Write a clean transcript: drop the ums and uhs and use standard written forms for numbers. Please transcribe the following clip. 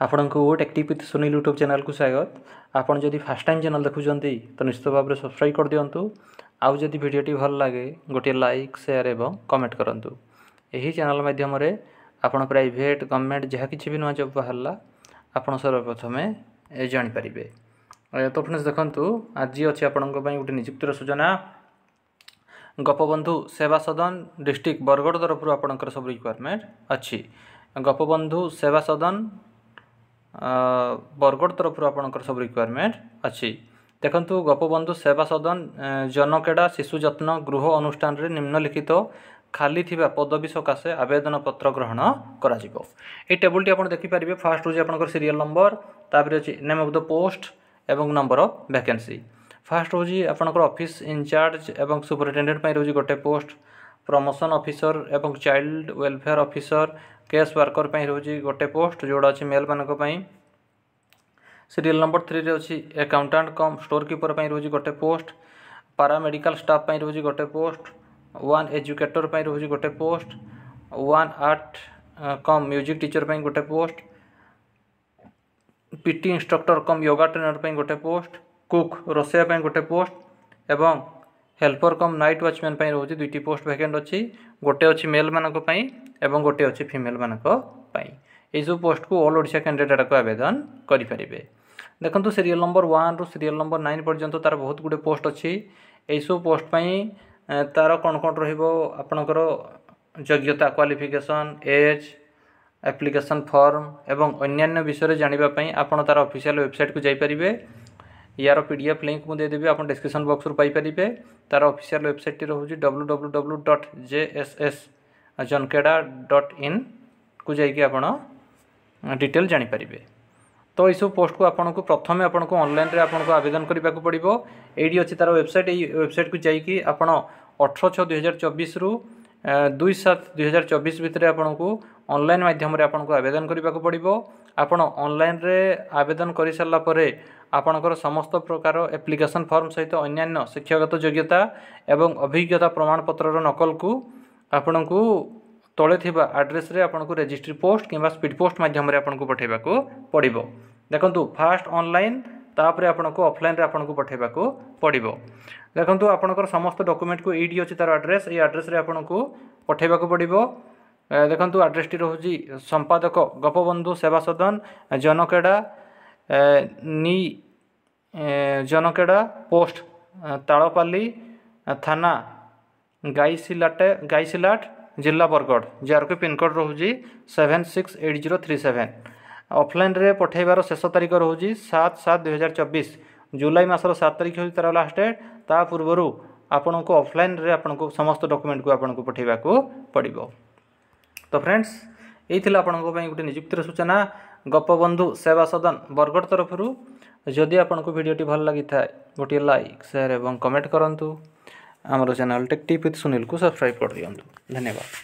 आपण को टेक्टिव with Sunil YouTube channel को स्वागत। आपण जदि फास्ट टाइम चैनल देखुंत तो निश्चित भाव में सब्सक्राइब कर दिंतु। आउ जदि भिडियोटी भल लगे गोटे लाइक शेयर एवं कमेंट करूँ। यही चैनल माध्यम आपण प्राइवेट गवर्नमेंट जहाँ कि भी नुआ जब बाहर आपड़ सर्वप्रथम जानीपारे। तो फ्रेंड्स देखु आज अच्छी आपण गोटे निजुक्तिर सूचना गोपबंधु सेवा सदन डिस्ट्रिक्ट बरगढ़ तरफ आपंकर सब रिक्वायरमेंट अच्छी। गोपबंधु सेवा सदन बरगढ़ तरफ आपंकर सब रिक्वायरमेंट अच्छी। देखंतु गोपबंधु सेवा सदन जनकेड़ा शिशु जत्न गृह अनुष्ठान रे निम्नलिखित खाली थिबा पदवी सकाशे आवेदन पत्र ग्रहण करा जिवो। ए टेबल टी आपण देखि परिबे। फर्स्ट होजी आपनकर सीरियल नंबर, तापर अछि नेम ऑफ द पोस्ट एवं नंबर ऑफ वैकेंसी। फर्स्ट होजी आपनकर ऑफिस इंचार्ज एवं सुपरिटेंडेंट पई रोजी गोटे पोस्ट, प्रमोशन ऑफिसर एवं child welfare officer case worker पई रोजी गोटे पोस्ट जोड़ा अछि मेल मानक पई। सीरियल नंबर 3 रे अछि अकाउंटेंट कम स्टोर कीपर पई रोजी गोटे पोस्ट, पैरामेडिकल स्टाफ पई रोजी गोटे पोस्ट, 1 एजुकेटर पई रोजी गोटे पोस्ट, 1 आर्ट कम म्यूजिक टीचर पई गोटे पोस्ट, पीटी इंस्ट्रक्टर कम योगा ट्रेनर पई गोटे पोस्ट, कुक रोसैया पई गोटे पोस्ट एवं हेल्पर कम नाइट वॉचमैन पई रोजी दुईटी पोस्ट वैकेंट अछि। गोटे अछि मेल मानक पई एवं गोटे अछि फीमेल मानक पई। ए सब पोस्ट को ऑल ओडिशा कैंडिडेट को आवेदन करि परिबे। देखंतु सीरियल नंबर 1 रु सीरियल नंबर 9 पर्यंत तार बहुत गुडे पोस्ट अछि। ए सब पोस्ट पई तार कोन कोन रहिबो आपनकर योग्यता क्वालिफिकेशन एज एप्लिकेशन फॉर्म एवं अन्यान्य विषय जानिबा पई आपण तार ऑफिशियल वेबसाइट को जाई परिबे। यार पीडीएफ लिंक मु दे देबी, आपण डिस्क्रिप्शन बॉक्स रु पाई परिबे। तार ऑफिशियल वेबसाइट टी रहउजी www.jssjonkeda.in को जाई कि आपण डिटेल जानि परिबे। तो इस पोस्ट को आपन को प्रथमे आपन को ऑनलाइन रे आपन को आवेदन करबा को पड़िबो। एडी अछि तार वेबसाइट। ए वेबसाइट को जाई कि आपण 18/6/2024 रु 2/7/2024 भितर आपन को ऑनलाइन माध्यम रे आपन को आवेदन करबा को पड़िबो। आपण ऑनलाइन रे आवेदन करि सरला परे आपनकर समस्त प्रकार एप्लिकेशन फॉर्म सहित अन्यान्य शिक्षागत योग्यता एवं अभिज्ञता प्रमाण पत्र नकल को आपन को तले थिबा एड्रेस रे आपन को रजिस्ट्री पोस्ट किंबा स्पीड पोस्ट माध्यम रे आपन को पठेबा को पड़िबो। देखंतु फास्ट ऑनलाइन तापरे आपन को ऑफलाइन रे आपन को पठेबा को पड़िबो। देखंतु आपनकर समस्त डॉक्यूमेंट को एडी अछि तार एड्रेस। ए एड्रेस रे आपन को पठेबा को पड़िबो। देखंतु एड्रेस टी रहउजी संपादक गोपबंधु सेवा सदन जनकेड़ा नी जनकेड़ा पोस्ट तालपाली थाना गाईसिलाट जिला बरगढ़ जार को पिनकोड रोजी 768037। ऑफलाइन रे पठेबार शेष तारीख रोजी 7/7/2024 जुलाई मासर 7 तारीख होती तार लास्ट डेट। ता पूर्वर आपन को ऑफलाइन रे आपन को समस्त डॉक्यूमेंट को आपन को पठेबा को पड़िबो। तो फ्रेंड्स यही थिला आपन को पई गुटे नियुक्तिर सूचना गोपबंधु सेवा सदन बरगढ़ तरफ रु। जदि आपन को वीडियोटी भल लागि थाए गोटे लाइक शेयर एवं कमेंट करंतु। हमरो चैनल टेक्टिव विथ सुनील को सब्सक्राइब कर दियंतु। धन्यवाद।